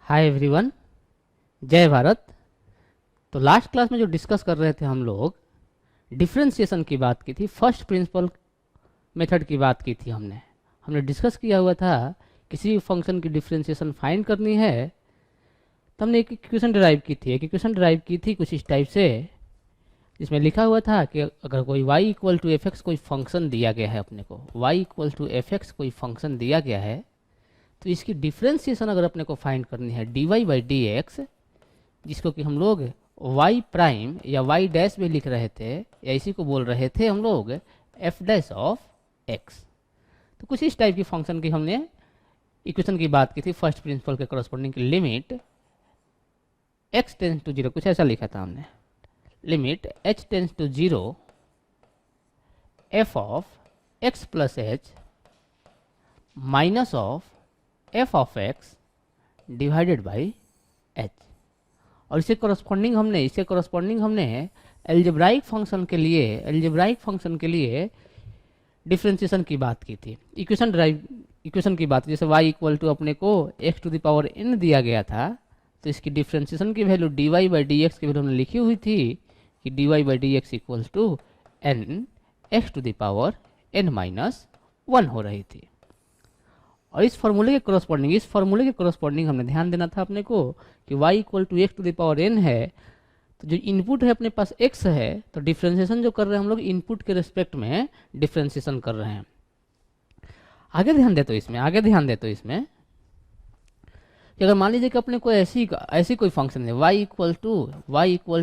Hi everyone, जय भारत। तो last class में जो डिस्कस कर रहे थे हम लोग डिफरेंशिएशन की बात की थी, फर्स्ट प्रिंसिपल मेथड की बात की थी। हमने डिस्कस किया हुआ था किसी भी फंक्शन की डिफरेंशिएशन फाइंड करनी है तो हमने एक इक्वेशन ड्राइव की थी कुछ इस टाइप से, जिसमें लिखा हुआ था कि अगर कोई y equal to f x कोई फंक्शन दिया गया है, अपने को y equal to f x कोई फंक्शन दिया गया है तो इसकी डिफरेंशिएशन अगर अपने को फाइंड करनी है dy बाई डी एक्स, जिसको कि हम लोग y प्राइम या y डैश भी लिख रहे थे या इसी को बोल रहे थे हम लोग f डैश ऑफ x। तो कुछ इस टाइप की फंक्शन की हमने इक्वेशन की बात की थी, फर्स्ट प्रिंसिपल के करस्पॉन्डिंग की limit x tends to zero, कुछ ऐसा लिखा था हमने, limit h tends to zero f of x plus h minus of f of x divided by h। और इसके करस्पॉन्डिंग हमने एल्जेब्राइक फंक्शन के लिए डिफरेंशिएशन की बात की थी, इक्वेशन की बात। जैसे y इक्वल टू अपने को x to the power n दिया गया था तो इसकी डिफरेंशिएशन की value dy by D x की वैल्यू हमने लिखी हुई थी कि dy by D x equal to n x to the power n minus 1 हो रही थी। और इस फॉर्मूले के करस्पॉन्डिंग हमने ध्यान देना था अपने को कि y equal to x to the power n है, तो जो इनपुट है अपने पास x है, तो डिफरेंशिएशन जो कर रहे हैं हम लोग इनपुट के रिस्पेक्ट में डिफरेंशिएशन कर रहे हैं। आगे ध्यान दे तो इसमें कि अगर मान लीजिए कि अपने को ऐसी कोई फंक्शन है y equal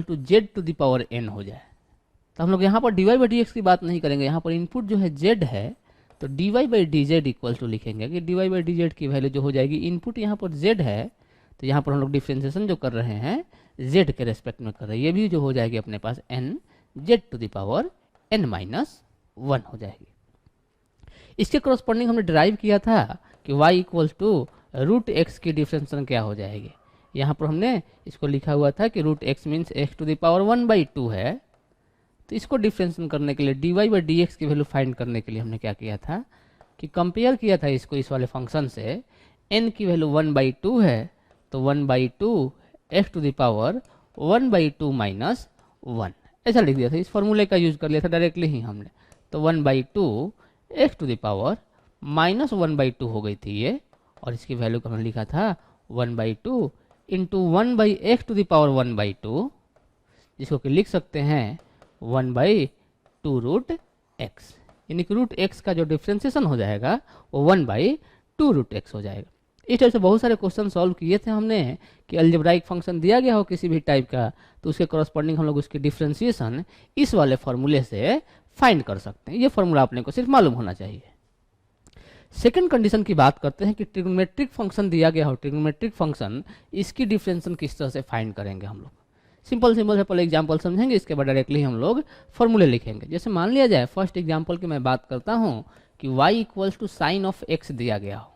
to z to the power n हो जाए, तो हम लोग यहाँ पर dy बाई डी एक्स की बात नहीं करेंगे। यहाँ पर इनपुट जो है z है तो dy by d z equal to लिखेंगे कि dy बाई डी जेड की वैल्यू जो हो जाएगी, इनपुट यहाँ पर z है तो यहाँ पर हम लोग डिफरेंशिएशन जो कर रहे हैं z के रेस्पेक्ट में कर रहे हैं, ये भी जो हो जाएगी अपने पास n z to the power n minus 1 हो जाएगी। इसके करस्पॉन्डिंग हमने डिराइव किया था कि y equal to root x की डिफरेंशिएशन क्या हो जाएगी। यहाँ पर हमने इसको लिखा हुआ था कि root x means x to the power 1/2 है, तो इसको डिफरेंशिएशन करने के लिए dy बाई डी एक्स की वैल्यू फाइंड करने के लिए हमने क्या किया था कि कंपेयर किया था इसको इस वाले फंक्शन से। n की वैल्यू 1/2 है तो 1/2 x to the power 1/2 minus 1 ऐसा लिख दिया था। इस फॉर्मूले का यूज कर लिया था डायरेक्टली ही हमने, तो 1/2 x to the power minus 1/2 हो गई थी ये, और इसकी वैल्यू को हमने लिखा था 1/2 into 1/x to the power 1/2, जिसको कि लिख सकते हैं 1/2 रूट एक्स, यानी कि रूट एक्स का जो डिफरेंशिएशन हो जाएगा वो 1/2 रूट एक्स हो जाएगा। इस टाइप से बहुत सारे क्वेश्चन सॉल्व किए थे हमने कि अलजेब्राइक फंक्शन दिया गया हो किसी भी टाइप का तो उसके करस्पॉन्डिंग हम लोग उसकी डिफरेंशिएशन इस वाले फॉर्मूले से फाइंड कर सकते हैं। ये फॉर्मूला अपने को सिर्फ मालूम होना चाहिए। सेकंड कंडीशन की बात करते हैं कि ट्रिग्नोमेट्रिक फंक्शन दिया गया हो, ट्रिग्नोमेट्रिक फंक्शन, इसकी डिफरेंशिएशन किस तरह से फाइंड करेंगे हम लोग। सिंपल से पहले एग्जांपल समझेंगे, इसके बाद डायरेक्टली हम लोग फॉर्मूले लिखेंगे। जैसे मान लिया जाए फर्स्ट एग्जांपल की मैं बात करता हूं कि y equal to sine of x दिया गया हो,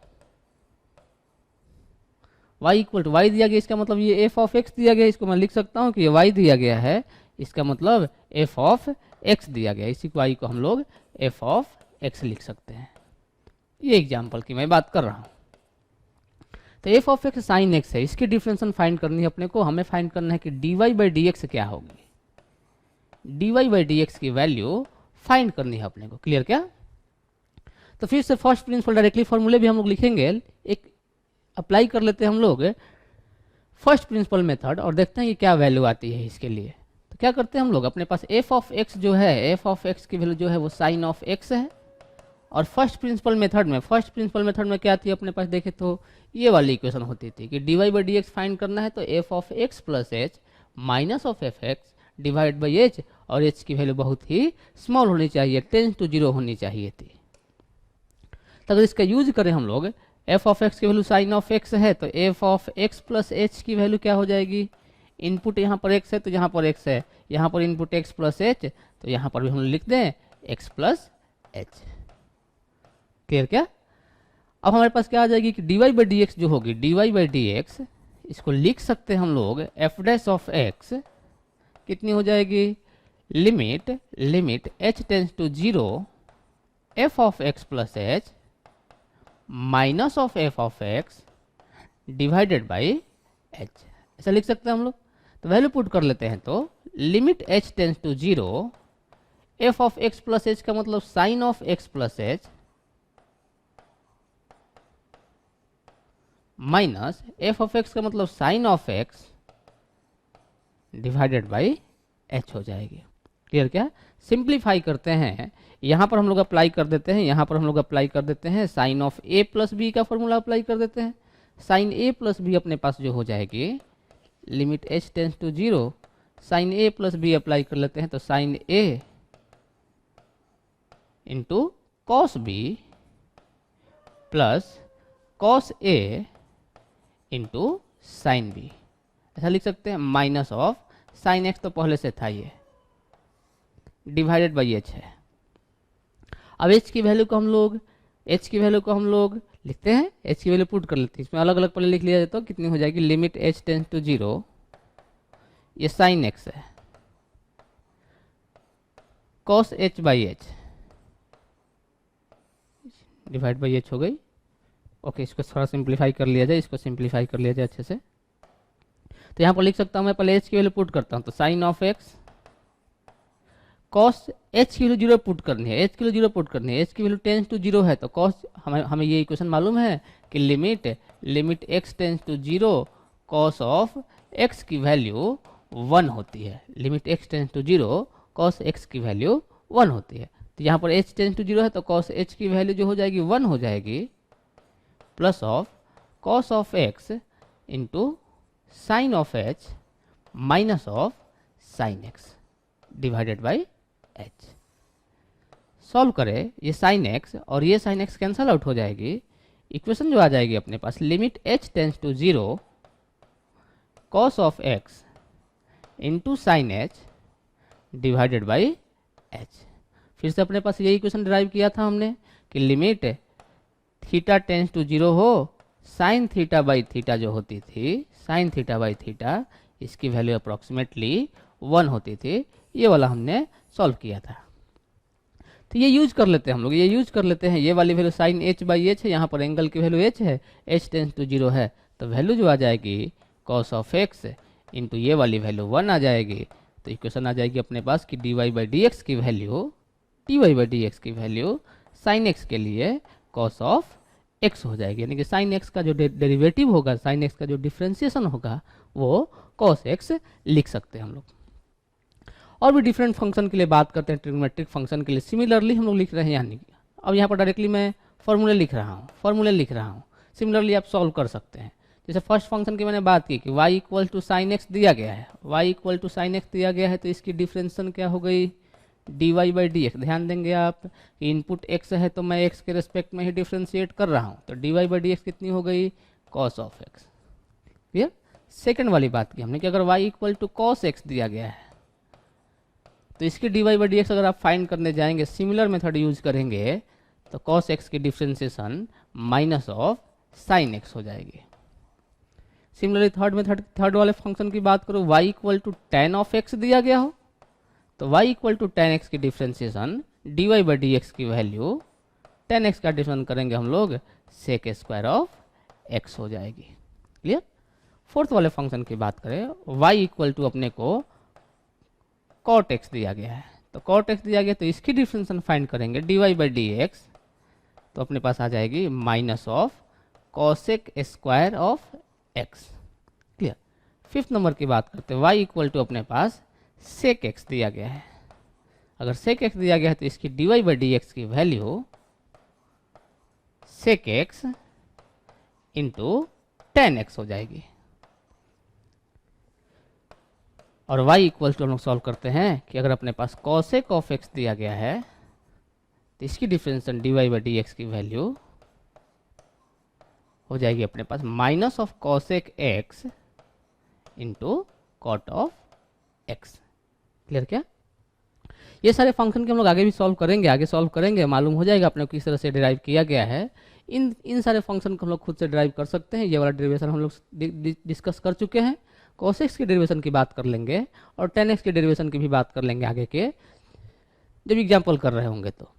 y इक्वल टू y दिया गया, इसका मतलब ये f ऑफ x दिया गया, इसको मैं लिख सकता हूं कि ये y दिया गया है, इसका मतलब f ऑफ x दिया गया, इसी को y को हम लोग f ऑफ x लिख सकते हैं। ये एग्जाम्पल की मैं बात कर रहा हूं। तो f of x sine x है, इसकी डिफरेंशिएशन फाइंड करनी है अपने को। हमें फाइंड करना है कि dy बाई डी एक्स क्या होगी, dy बाई डी एक्स की वैल्यू फाइंड करनी है अपने को। क्लियर क्या? तो फिर से फर्स्ट प्रिंसिपल डायरेक्टली फॉर्मूले भी हम लोग लिखेंगे, एक अप्लाई कर लेते हैं हम लोग फर्स्ट प्रिंसिपल मेथड और देखते हैं कि क्या वैल्यू आती है इसके लिए। तो क्या करते हैं हम लोग, अपने पास f ऑफ x जो है, f ऑफ x की वैल्यू जो है वो साइन ऑफ x है, और फर्स्ट प्रिंसिपल मेथड में क्या थी अपने पास देखे तो ये वाली इक्वेशन होती थी कि dy by D x find करना है तो f of x plus h minus of F x divide by H, और h की वैल्यू बहुत ही स्मॉल होनी चाहिए, टेंस टू जीरो होनी चाहिए थी। तो अगर इसका यूज करें हम लोग, f ऑफ x की वैल्यू साइन ऑफ x है तो f of x plus H की वैल्यू क्या हो जाएगी, इनपुट यहाँ पर x है तो यहाँ पर x है, यहाँ पर इनपुट x प्लस एच तो यहाँ पर भी हम लिख दें x प्लस एच। क्लियर क्या? अब हमारे पास क्या आ जाएगी कि dy बाई डी एक्स जो होगी, dy बाई डी एक्स, इसको लिख सकते हैं हम लोग f डैश ऑफ x कितनी हो जाएगी, limit h tends to zero f of x plus h minus of f of x divided by h, ऐसा लिख सकते हैं हम लोग। तो वैल्यू पुट कर लेते हैं, तो limit H tends to 0, f of x plus h का मतलब sine of x plus h minus f of x का मतलब sine of x divided by h हो जाएगी। क्लियर क्या? सिंप्लीफाई करते हैं, यहाँ पर हम लोग अप्लाई कर देते हैं, यहाँ पर हम लोग अप्लाई कर देते हैं, sine of a plus b का फॉर्मूला अप्लाई कर देते हैं। साइन ए प्लस बी अपने पास जो हो जाएगी, limit H tends to 0, sine A plus B apply कर लेते हैं, तो sine A into cos B plus cos A into sine B, ऐसा लिख सकते हैं, माइनस ऑफ साइन एक्स तो पहले से था ये, डिवाइडेड बाई एच है। अब एच की वैल्यू को हम लोग लिखते हैं, एच की वैल्यू पुट कर लेते हैं, इसमें अलग अलग पहले लिख लिया जाए तो कितनी हो जाएगी, लिमिट एच टेंस टू 0, ये साइन एक्स है, cos H by H divide by h हो गई। ओके, इसको थोड़ा सिंप्लीफाई कर लिया जाए, अच्छे से। तो यहाँ पर लिख सकता हूँ मैं, पहले एच की वैल्यू पुट करता हूँ, तो sine of x cos h की वैल्यू 0 पुट करनी है, एच की वैल्यू टेंस टू 0 है, तो कॉस हमें ये इक्वेशन मालूम है कि limit x tends to 0 cos of x की वैल्यू 1 होती है, limit x tends to 0 cos x की वैल्यू 1 होती है। तो यहाँ पर एच टेंस टू 0 है, तो कॉस एच की वैल्यू जो हो जाएगी 1 हो जाएगी, plus of cos of X into sine of H minus of sine x divided by H. Solve करें, ये साइन एक्स और ये साइन एक्स कैंसल आउट हो जाएगी, इक्वेशन जो आ जाएगी अपने पास, limit H tends to 0 cos of X into sine H divided by H. फिर से अपने पास ये इक्वेशन डिराइव किया था हमने कि लिमिट थीटा टेंस टू 0 हो, साइन थीटा बाई थीटा जो होती थी, साइन थीटा बाई थीटा, इसकी वैल्यू अप्रॉक्सीमेटली 1 होती थी, ये वाला हमने सॉल्व किया था। तो ये यूज कर लेते हैं हम लोग, ये वाली value sine h by h है, यहाँ पर एंगल की वैल्यू एच है, एच टेंस टू 0 है, तो वैल्यू जो आ जाएगी कॉस ऑफ एक्स इंटू ये वाली वैल्यू 1 आ जाएगी। तो इक्वेशन आ जाएगी अपने पास कि d y by D x की वैल्यू साइन एक्स के लिए कॉस ऑफ एक्स हो जाएगी, यानी कि साइन एक्स का जो डेरिवेटिव होगा, साइन एक्स का जो डिफ्रेंसिएशन होगा, वो कॉस एक्स लिख सकते हैं हम लोग। और भी डिफरेंट फंक्शन के लिए बात करते हैं, ट्रिग्नोमेट्रिक फंक्शन के लिए सिमिलरली हम लोग लिख रहे हैं, यानी कि अब यहाँ पर डायरेक्टली मैं फॉर्मूले लिख रहा हूँ, सिमिलरली आप सॉल्व कर सकते हैं। जैसे फर्स्ट फंक्शन की मैंने बात की कि y equal to sine x दिया गया है, तो इसकी डिफरेंशिएशन क्या हो गई, dy बाई डी एक्स। ध्यान देंगे आप कि इनपुट x है, तो मैं x के रिस्पेक्ट में ही डिफ्रेंशिएट कर रहा हूँ, तो dy बाई डी एक्स कितनी हो गई, cos of x. Clear? Second वाली बात की हमने कि अगर y equal to cos x दिया गया है, तो इसकी dy बाई डी एक्स अगर आप फाइंड करने जाएंगे, सिमिलर मेथड यूज करेंगे, तो कॉस एक्स की differentiation minus of sine X हो जाएगी। सिमिलरली थर्ड वाले फंक्शन की बात करो, y equal to ten of x दिया गया हो, तो y equal to ten X की differentiation dy by D x की वैल्यू 10x का डिफरेंस करेंगे हम लोग, सेक स्क्वायर ऑफ x हो जाएगी। क्लियर? फोर्थ वाले फंक्शन की बात करें, y इक्वल टू अपने को कॉट एक्स दिया गया है, तो कॉट एक्स दिया गया, तो इसकी डिफरेंशिएशन फाइंड करेंगे dy बाई डी एक्स, तो अपने पास आ जाएगी minus of cosec square of x. Clear? Fifth number की बात करते हैं, y इक्वल टू अपने पास सेक एक्स दिया गया है, अगर सेक एक्स दिया गया है तो इसकी dy बाई डी एक्स की value sec x into tan x हो जाएगी। और y इक्वल टू हम लोग सॉल्व करते हैं कि अगर अपने पास कॉसेक ऑफ एक्स दिया गया है, तो इसकी differentiation dy by D x की वैल्यू हो जाएगी अपने पास minus of cosec X into cot of x. Clear क्या? ये सारे फंक्शन के हम लोग आगे भी सॉल्व करेंगे, मालूम हो जाएगा अपने को किस तरह से डिराइव किया गया है। इन सारे फंक्शन को हम लोग खुद से डिराइव कर सकते हैं। ये वाला डेरिवेशन हम लोग डिस्कस कर चुके हैं। cos x की डेरिवेशन की बात कर लेंगे और tan x की डेरिवेशन की भी बात कर लेंगे आगे के जब एग्जाम्पल कर रहे होंगे। तो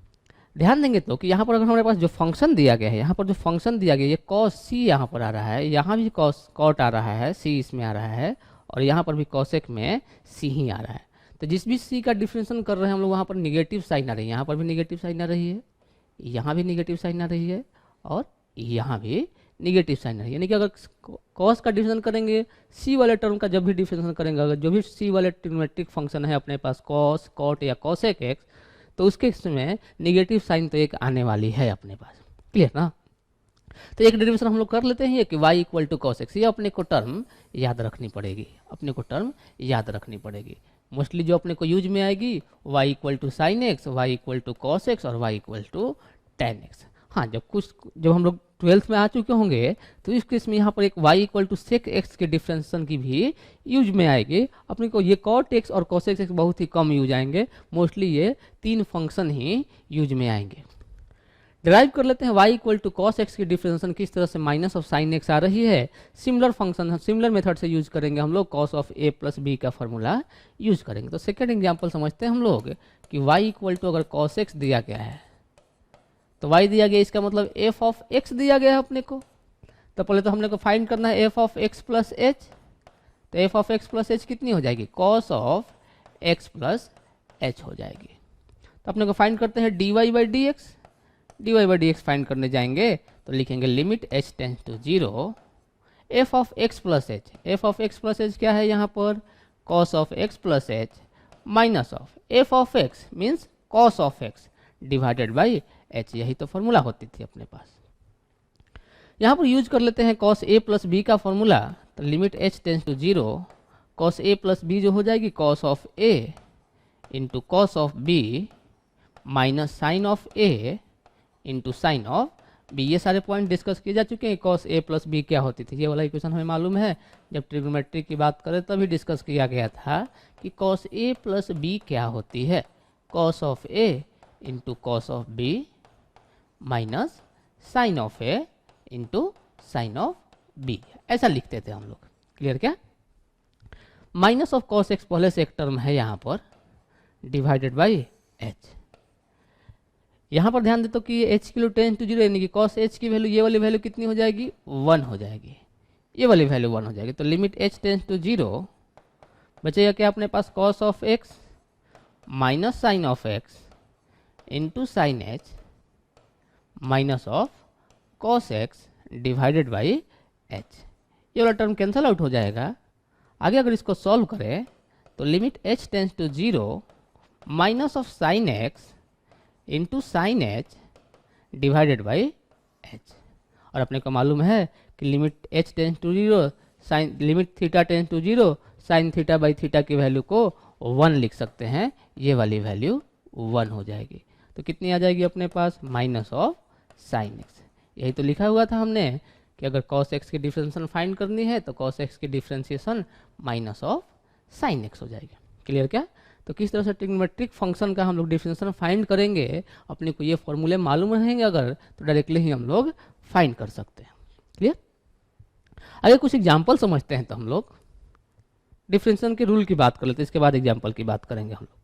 ध्यान देंगे तो कि यहाँ पर अगर हमारे पास जो फंक्शन दिया गया है, यहाँ पर जो फंक्शन दिया गया है, ये कॉस सी यहाँ पर आ रहा है, यहाँ भी कॉस कॉट आ रहा है, सी इसमें आ रहा है, और यहाँ पर भी कॉसेक में सी ही आ रहा है। तो जिस भी सी का डिफरेंशिएशन कर रहे हैं हम लोग, वहाँ पर निगेटिव साइन आ रही है, यहाँ पर भी निगेटिव साइन आ रही है, यहाँ भी निगेटिव साइन आ रही है, और यहाँ भी निगेटिव साइन आ रही है। यानी कि अगर कॉस का डिफरेंशिएशन करेंगे, सी वाले टर्म का जब भी डिफरेंशिएशन करेंगे, अगर जो भी सी वाले ट्रिग्नोमेट्रिक फंक्शन है अपने पास कॉस, कॉट या कॉसेक एक्स, तो उसके इसमें निगेटिव साइन तो एक आने वाली है अपने पास। क्लियर ना? तो एक डेरिवेशन हम लोग कर लेते हैं कि y equal to cos x, ये अपने को टर्म याद रखनी पड़ेगी, अपने को टर्म याद रखनी पड़ेगी। मोस्टली जो अपने को यूज में आएगी y equal to sine x, y equal to cos x और y equal to ten x. हाँ, जब हम लोग 12th में आ चुके होंगे तो इस केस में यहाँ पर एक y equal to sec x के डिफरेंशिएशन की भी यूज में आएगी। अपने को ये कॉट एक्स और कॉसेक एक्स बहुत ही कम यूज आएंगे, मोस्टली ये 3 फंक्शन ही यूज में आएंगे। डिराइव कर लेते हैं y equal to cos x की डिफरेंशिएशन किस तरह से माइनस ऑफ साइन एक्स आ रही है। सिमिलर फंक्शन, सिमिलर मेथड से यूज करेंगे हम लोग, cos of a plus b का फॉर्मूला यूज करेंगे। तो सेकेंड एग्जाम्पल समझते हैं हम लोग कि y इक्वल टू अगर कॉस एक्स दिया गया है तो y दिया गया, इसका मतलब f ऑफ x दिया गया है अपने को। तो पहले तो हमने को फाइंड करना है f of x plus h. तो f of x plus h कितनी हो जाएगी? Cos of x plus h हो जाएगी। तो अपने को फाइंड करते हैं dy by D x. dy by D x find करने जाएंगे तो लिखेंगे limit h tends to 0 f of x plus h. f of x plus h क्या है यहाँ पर? Cos of x plus h minus of f of x means cos of x divided by h। यही तो formula होती थी अपने पास। यहाँ पर यूज कर लेते हैं कॉस a प्लस बी का फॉर्मूला। तो limit h tends to 0 cos a plus b जो हो जाएगी cos of a into cos of b minus sine of a into sine of b। ये सारे पॉइंट डिस्कस किए जा चुके हैं। कॉस a प्लस बी क्या होती थी, ये वाला इक्वेशन हमें मालूम है। जब ट्रिग्नोमेट्री की बात करें तभी डिस्कस किया गया था कि कॉस a प्लस बी क्या होती है। Cos of a into cos of b minus sine of a into sine of b, ऐसा लिखते थे हम लोग। क्लियर क्या? माइनस ऑफ कॉस एक्स पहले से एक टर्म है यहाँ पर, डिवाइडेड बाई h। यहाँ पर ध्यान दे तो कि h की वैल्यू टेंस टू 0, यानी कि कॉस h की वैल्यू, ये वाली वैल्यू कितनी हो जाएगी? 1 हो जाएगी। ये वाली वैल्यू 1 हो जाएगी। तो लिमिट h टेंस टू 0 बचेगा क्या अपने पास? Cos of x minus sine of x into sine h minus of cos X divided by h। ये वाला टर्म कैंसल आउट हो जाएगा। आगे अगर इसको सॉल्व करें तो limit h tends to 0 minus of sine x into sine h divided by h। और अपने को मालूम है कि limit h tends to 0 sine, limit theta tends to 0 sine theta by theta की वैल्यू को 1 लिख सकते हैं। ये वाली वैल्यू 1 हो जाएगी। तो कितनी आ जाएगी अपने पास? Minus of sine X. यही तो लिखा हुआ था हमने कि अगर कॉस एक्स की डिफरेंशिएशन फाइंड करनी है तो कॉस एक्स की differentiation minus of sine X हो जाएगी। क्लियर क्या? तो किस तरह से ट्रिग्नोमेट्रिक फंक्शन का हम लोग डिफरेंशिएशन फाइंड करेंगे, अपने को ये फॉर्मूले मालूम रहेंगे अगर, तो डायरेक्टली ही हम लोग फाइंड कर सकते हैं। क्लियर? अगर कुछ एग्जाम्पल समझते हैं तो हम लोग डिफरेंशिएशन के रूल की बात कर लेते हैं, इसके बाद एग्जाम्पल की बात करेंगे हम लोग।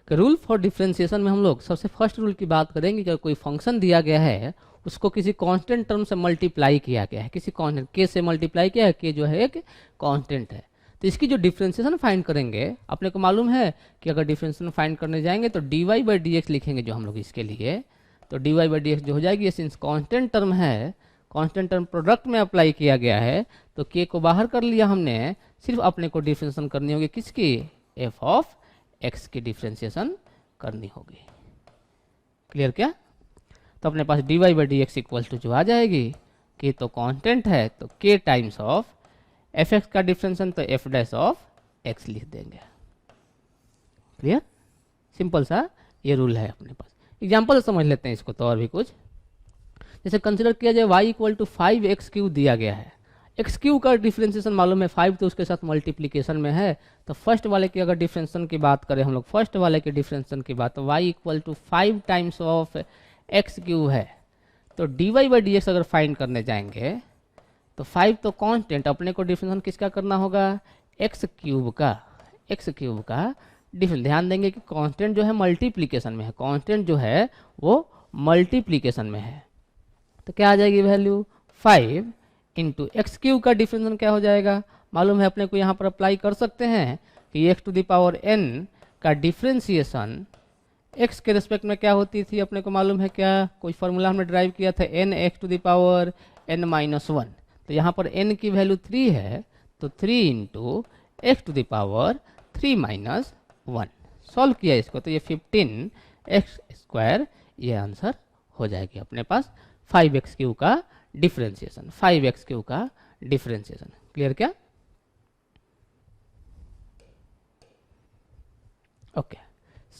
रूल फॉर डिफरेंशिएशन में हम लोग सबसे फर्स्ट रूल की बात करेंगे कि कोई फंक्शन दिया गया है उसको किसी कांस्टेंट टर्म से मल्टीप्लाई किया गया है, किसी कांस्टेंट के से मल्टीप्लाई किया है, के जो है एक कांस्टेंट है। तो इसकी जो डिफरेंशिएशन फाइंड करेंगे, अपने को मालूम है कि अगर डिफरेंशिएशन फाइंड करने जाएंगे तो dy बाई डी एक्स लिखेंगे जो हम लोग इसके लिए। तो dy बाई डी एक्स जो हो जाएगी, ये सिंस कांस्टेंट टर्म है, कांस्टेंट टर्म प्रोडक्ट में अप्लाई किया गया है, तो k को बाहर कर लिया हमने। सिर्फ अपने को डिफरेंशिएशन करनी होगी किसकी? f ऑफ x की डिफरेंशिएशन करनी होगी। क्लियर क्या? तो अपने पास dy by D x equal to जो आ जाएगी, k तो कांस्टेंट है तो k टाइम्स ऑफ fx का डिफरेंशिएशन तो f डैश ऑफ x लिख देंगे। क्लियर? सिंपल सा ये रूल है अपने पास। एग्जाम्पल समझ लेते हैं इसको। तो और भी कुछ जैसे कंसिडर किया जाए y इक्वल टू 5x³ दिया गया है। x³ का डिफरेंशिएशन मालूम है 5, तो उसके साथ मल्टीप्लीकेशन में है। तो फर्स्ट वाले की अगर डिफरेंशिएशन की बात करें हम लोग, फर्स्ट वाले के डिफरेंशिएशन की बात, तो y equal to 5 times of x³ है। तो dy बाई डी एक्स अगर फाइंड करने जाएंगे तो 5 तो कांस्टेंट, अपने को डिफरेंशिएशन किसका करना होगा? x³ का डिफरेंस। ध्यान देंगे कि कांस्टेंट जो है मल्टीप्लिकेशन में है, कांस्टेंट जो है वो मल्टीप्लिकेशन में है। तो क्या आ जाएगी वैल्यू 5 इंटू एक्स क्यू का डिफरेंस क्या हो जाएगा, मालूम है अपने को, यहाँ पर अप्लाई कर सकते हैं कि x to the power n का डिफ्रेंसिएशन x के रिस्पेक्ट में क्या होती थी, अपने को मालूम है क्या, कोई फार्मूला हमने ड्राइव किया था, n x to the power n minus 1। तो यहाँ पर n की वैल्यू 3 है, तो 3 into x to the power 3 minus 1। Solve किया इसको तो ये 15 एक्स स्क्वायर, ये आंसर हो जाएगी अपने पास 5x क्यू का डिफ्रेंसिएशन, 5x क्यू का डिफ्रेंसिएशन। क्लियर क्या? ओके,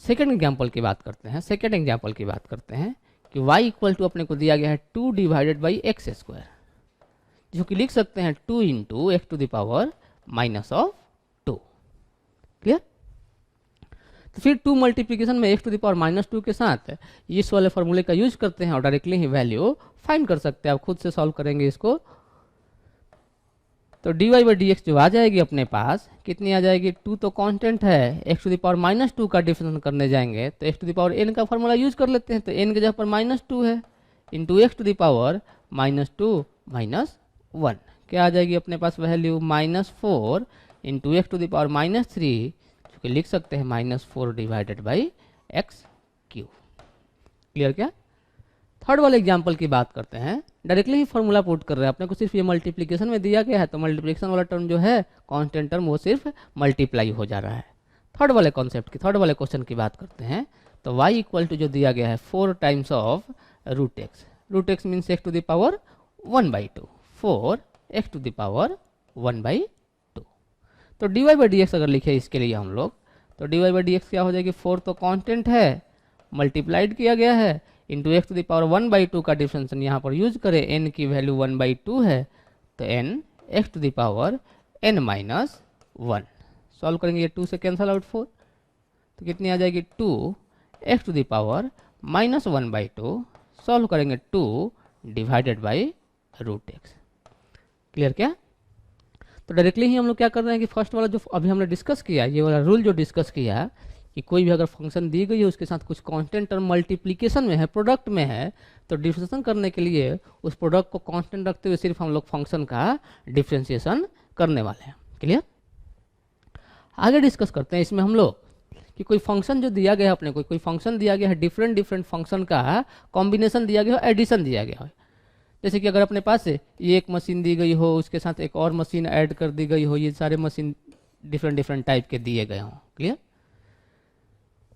सेकेंड एग्जाम्पल की बात करते हैं। सेकेंड एग्जाम्पल की बात करते हैं कि y इक्वल टू अपने को दिया गया है 2 डिवाइडेड बाई एक्स स्क्वायर, जो कि लिख सकते हैं 2 into x to the power minus of 2। Clear? तो फिर 2 मल्टीप्लीकेशन में x to the power minus 2 के साथ इस वाले फॉर्मूले का यूज करते हैं और डायरेक्टली ही वैल्यू फाइंड कर सकते हैं। आप खुद से सॉल्व करेंगे इसको, तो dy बाई डी एक्स जो आ जाएगी अपने पास, कितनी आ जाएगी, 2 तो कांस्टेंट है, x to the power minus 2 का डिफरेंस करने जाएंगे तो x to the power n का फॉर्मूला यूज कर लेते हैं, तो n के जगह पर माइनस 2 है, into x to the power minus 2 minus 1, क्या आ जाएगी अपने पास value minus 4 into x to the power minus 3, जो कि लिख सकते हैं minus 4 divided by X cube. Clear क्या? थर्ड वाले एग्जाम्पल की बात करते हैं, डायरेक्टली ही फॉर्मूला पुट कर रहे हैं, अपने को सिर्फ ये मल्टीप्लिकेशन में दिया गया है, तो मल्टीप्लिकेशन वाला टर्म जो है कांस्टेंट टर्म वो सिर्फ मल्टीप्लाई हो जा रहा है। थर्ड वाले कॉन्सेप्ट की, थर्ड वाले क्वेश्चन की बात करते हैं, तो y इक्वल टू जो दिया गया है 4 times of root x, root x means x to the power 1/2, 4 x to the power 1/2। तो dy बाई डी एक्स अगर लिखे इसके लिए हम लोग, तो dy बाई डी एक्स क्या हो जाएगी, 4 तो कांस्टेंट है, मल्टीप्लाइड किया गया है, into x to the power 1/2 का डिफरेंस यहाँ पर यूज करें, n की वैल्यू 1/2 है, तो n x to the power n minus 1। Solve करेंगे, ये 2 से कैंसल आउट 4, तो कितनी आ जाएगी 2 x to the power minus 1/2। Solve करेंगे 2 divided by root x. Clear क्या? तो डायरेक्टली ही हम लोग क्या कर रहे हैं कि फर्स्ट वाला जो अभी हमने डिस्कस किया, ये वाला रूल जो डिस्कस किया कि कोई भी अगर फंक्शन दी गई है उसके साथ कुछ कांस्टेंट टर्म मल्टीप्लिकेशन में है, प्रोडक्ट में है, तो डिफ्रेंशिएशन करने के लिए उस प्रोडक्ट को कांस्टेंट रखते हुए सिर्फ हम लोग फंक्शन का डिफ्रेंशिएशन करने वाले हैं। क्लियर? आगे डिस्कस करते हैं इसमें हम लोग कि कोई फंक्शन जो दिया गया है अपने को, कोई फंक्शन दिया गया है, डिफरेंट डिफरेंट फंक्शन का कॉम्बिनेशन दिया गया हो, एडिशन दिया गया हो। जैसे कि अगर अपने पास ये एक मशीन दी गई हो, उसके साथ एक और मशीन ऐड कर दी गई हो, ये सारे मशीन डिफरेंट डिफरेंट टाइप के दिए गए हों। क्लियर?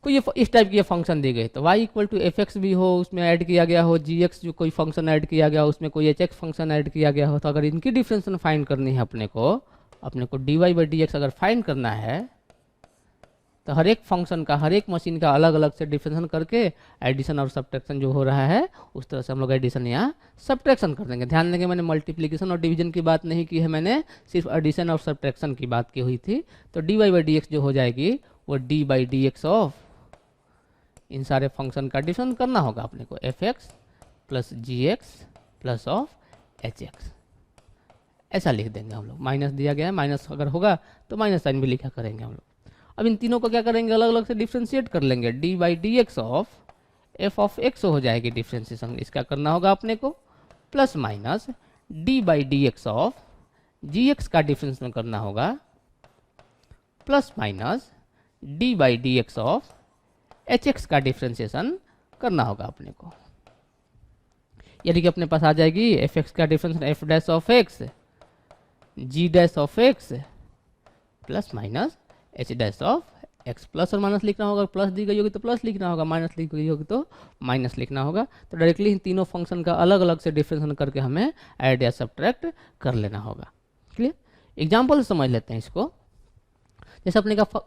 कोई ये इस टाइप की ये फंक्शन दी गई, तो y equal to f x भी हो, उसमें ऐड किया गया हो, जी एक्स जो कोई फंक्शन ऐड किया गया हो, उसमें कोई एच एक्स फंक्शन ऐड किया गया हो, तो अगर इनकी डिफरेंशिएशन फाइंड करनी है अपने को dy बाई डी एक्स अगर फाइंड करना है, तो हर एक फंक्शन का, हर एक मशीन का अलग अलग से डिफरेंशिएशन करके एडिशन और सब्ट्रैक्शन जो हो रहा है उस तरह से हम लोग एडिशन या सब्ट्रैक्शन कर देंगे। ध्यान देंगे मैंने मल्टीप्लिकेशन और डिवीजन की बात नहीं की है, मैंने सिर्फ एडिशन और सब्ट्रैक्शन की बात की हुई थी। तो dy बाई डी एक्स जो हो जाएगी वो d by D x of इन सारे फंक्शन का डिफरेंस करना होगा अपने को, F X plus G X plus of H X, ऐसा लिख देंगे हम लोग। माइनस दिया गया है, माइनस अगर होगा तो माइनस साइन भी लिखा करेंगे हम लोग। अब इन तीनों को क्या करेंगे, अलग अलग से डिफ्रेंशिएट कर लेंगे, d by D x of f of x हो जाएगी डिफ्रेंशिएशन, इसका करना होगा अपने को, plus minus d by D x of g x का डिफ्रेंशिएशन करना होगा, plus minus d by D x of H x का डिफ्रेंशिएशन करना होगा अपने को। यानी कि अपने पास आ जाएगी एफ एक्स का difference f dash of x g dash of x plus minus h dash of x. Plus और माइनस लिखना होगा, प्लस दी गई होगी तो प्लस लिखना होगा, माइनस ली गई होगी तो माइनस लिखना होगा। तो डायरेक्टली इन तीनों फंक्शन का अलग अलग से डिफरेंशिएशन करके हमें ऐड या सब्ट्रैक्ट कर लेना होगा। क्लियर? एग्जाम्पल से समझ लेते हैं इसको। जैसे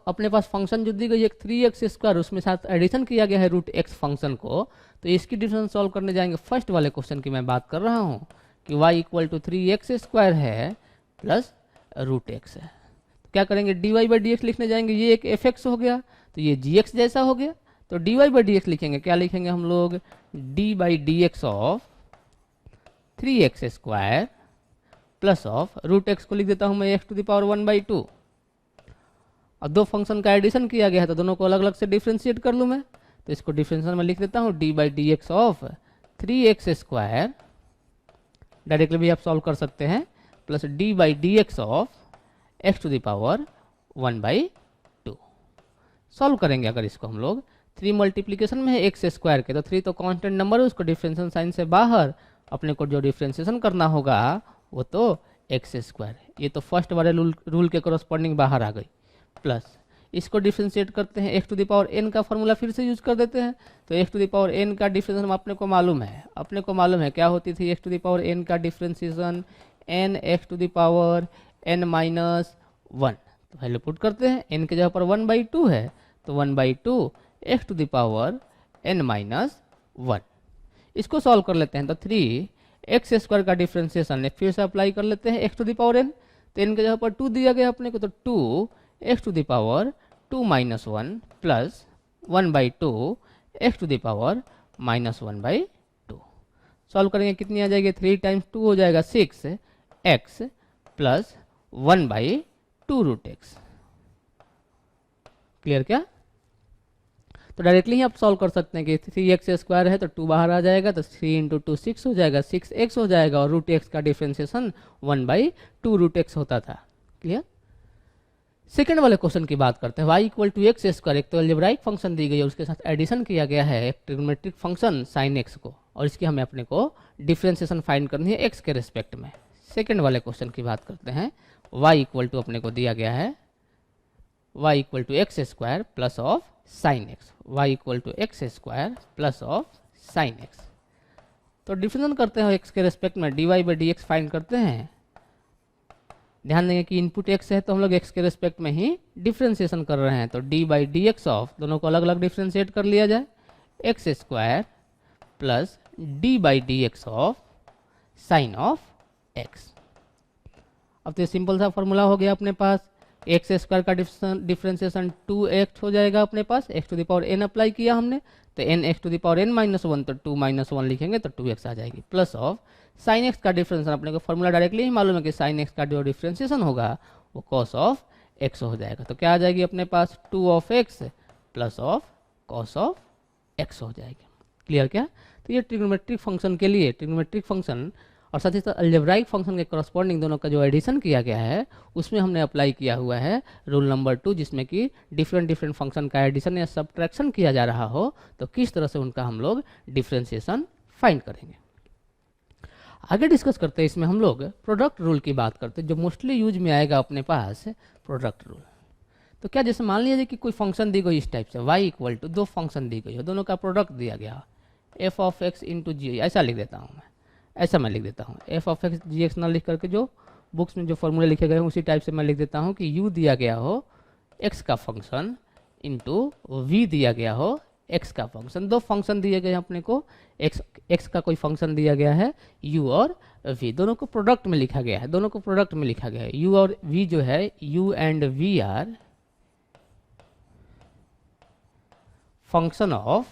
अपने पास फंक्शन जो दी गई है 3x स्क्वायर, उसमें साथ एडिशन किया गया है रूट एक्स फंक्शन को, तो इसकी डिफरेंस सॉल्व करने जाएंगे। फर्स्ट वाले क्वेश्चन की मैं बात कर रहा हूँ कि y equal to 3x square है प्लस रूट एक्स है, तो क्या करेंगे, dy बाई डी एक्स लिखने जाएंगे, ये एक एफ एक्स हो गया तो ये जी एक्स जैसा हो गया, तो dy बाई डी एक्स लिखेंगे, क्या लिखेंगे हम लोग, d by D x of 3x square plus of root x को लिख देता हूँ मैं x टू द पावर 1/2 अब दो फंक्शन का एडिशन किया गया है तो दोनों को अलग अलग से डिफ्रेंशिएट कर लूँ मैं, तो इसको डिफ्रेंशिएशन में लिख देता हूँ d by D x of 3x², directly भी आप सॉल्व कर सकते हैं, plus d by D x of x to the power 1/2। Solve करेंगे अगर इसको हम लोग, 3 मल्टीप्लीकेशन में है x² के, तो 3 तो कांस्टेंट नंबर है, उसको डिफरेंशियल साइन से बाहर अपने को जो डिफरेंशिएशन करना होगा वो तो x², ये तो फर्स्ट वाले रूल के करस्पॉन्डिंग बाहर आ गई, प्लस इसको डिफरेंशिएट करते हैं x to the power n का फॉर्मूला फिर से यूज कर देते हैं, तो x to the power n का डिफरेंशिएशन अपने को मालूम है क्या होती थी x to the power n का differentiation, n x to the power n minus 1, तो वैल्यू पुट करते हैं, n के जगह पर 1/2 है तो 1/2 x to the power n minus 1। इसको सॉल्व कर लेते हैं तो 3x² का डिफरेंशिएशन फिर से अप्लाई कर लेते हैं x to the power n, तो n के जगह पर 2 दिया गया अपने को, तो 2x to the power 2 minus 1 plus 1/2 x to the power minus 1/2। Solve करेंगे कितनी आ जाएगी, 3 टाइम्स 2 हो जाएगा 6x plus 1/2 root x। Clear क्या? तो डायरेक्टली ही आप सॉल्व कर सकते हैं कि 3x² है तो 2 बाहर आ जाएगा, तो 3 इंटू 2 6 हो जाएगा, 6x हो जाएगा, और रूट x का डिफरेंशिएशन 1/2 रूट x होता था। क्लियर? सेकेंड वाले क्वेश्चन की बात करते हैं, y इक्वल टू x², एक तो अलजेब्राइक फंक्शन दी गई है, उसके साथ एडिशन किया गया है एक ट्रिग्नोमेट्रिक फंक्शन sin x को, और इसकी हमें अपने को डिफरेंशिएशन फाइंड करनी है x के रिस्पेक्ट में। सेकेंड वाले क्वेश्चन की बात करते हैं, y इक्वल टू अपने को दिया गया है y equal to x² plus of sin x, y equal to x² plus of sin x। तो डिफरेंशिएशन करते हैं x के रिस्पेक्ट में, dy by D x find करते हैं। ध्यान देंगे कि इनपुट x है तो हम लोग x के रिस्पेक्ट में ही डिफरेंशिएशन कर रहे हैं, तो D by D x of, दोनों को अलग अलग डिफरेंशिएट कर लिया जाए, x² plus d by D x of sine of x। अब तो ये सिंपल सा फॉर्मूला हो गया अपने पास, x² का डिफरेंशिएशन 2x हो जाएगा अपने पास, x to the power n apply किया हमने, तो n x to the power n minus 1, तो 2 माइनस 1 लिखेंगे तो 2x आ जाएगी, प्लस ऑफ साइन x का डिफरेंशिएशन अपने को फॉर्मूला डायरेक्टली ही मालूम है कि साइन x का जो डिफरेंशिएशन होगा वो कॉस ऑफ x हो जाएगा, तो क्या आ जाएगी अपने पास 2 of x plus of cos of x हो जाएगी। क्लियर क्या? तो ये ट्रिग्नोमेट्रिक फंक्शन के लिए, ट्रिग्नोमेट्रिक फंक्शन और साथ ही साथ अलजेब्राइक फंक्शन के करस्पॉन्डिंग दोनों का जो एडिशन किया गया है उसमें हमने अप्लाई किया हुआ है रूल नंबर 2, जिसमें कि डिफरेंट फंक्शन का एडिशन या सब्ट्रैक्शन किया जा रहा हो तो किस तरह से उनका हम लोग डिफरेंशिएशन फाइंड करेंगे। आगे डिस्कस करते हैं, इसमें हम लोग प्रोडक्ट रूल की बात करते हैं, जो मोस्टली यूज में आएगा अपने पास प्रोडक्ट रूल। तो क्या जैसे मान लीजिए कि कोई फंक्शन दी गई इस टाइप से, y इक्वल टू, दो फंक्शन दी गई हो, दोनों का प्रोडक्ट दिया गया f ऑफ x इंटू जी, ऐसा लिख देता हूँ मैं, ऐसा मैं लिख देता हूँ f of x g x ना लिख करके जो बुक्स में जो फॉर्मूले लिखे गए हैं उसी टाइप से मैं लिख देता हूँ कि u दिया गया हो x का फंक्शन इंटू v दिया गया हो x का फंक्शन। दो फंक्शन दिए गए हैं अपने को, x का कोई फंक्शन दिया गया है u और v, दोनों को प्रोडक्ट में लिखा गया है, दोनों को प्रोडक्ट में लिखा गया है। u और v जो है, u and v are function of